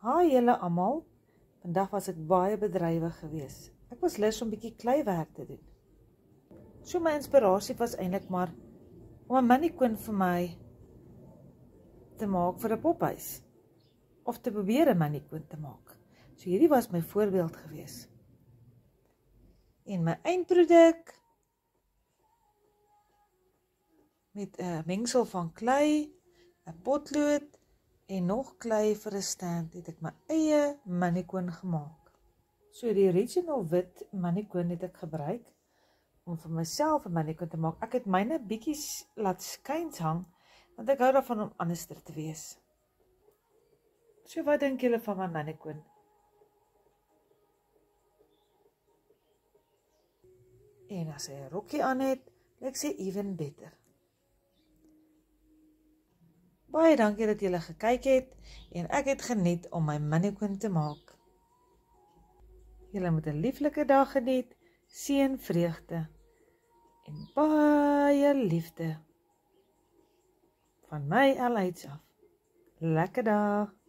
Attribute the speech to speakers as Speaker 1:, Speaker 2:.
Speaker 1: Haai julle almal, vandag was ek baie bedrywig geweest. Ek was lus om bietjie kleiwerk te doen. So my inspirasie was eintlik maar om 'n mannequin vir my te maak vir 'n pophuis. Of te probeer 'n mannequin te maak. So hierdie was my voorbeeld geweest. En my eindproduk met 'n mengsel van klei, 'n potlood en nog klei vir 'n stand het ek my eie mannequin gemaak. So die original wit mannequin het ek gebruik om vir myself 'n mannequin te maak. Ek het myne bietjies laat skuins hang, want ek hou daarvan om anderster te wees. So wat dink julle van my mannequin? En as hy 'n rokkie aan het, lyk sy even beter. Baie dankie dat julle gekyk het en ek het geniet om my mannequin te maak. Julle moet 'n lieflike dag geniet, seën, vreugde en baie liefde van my LH af. Lekker dag!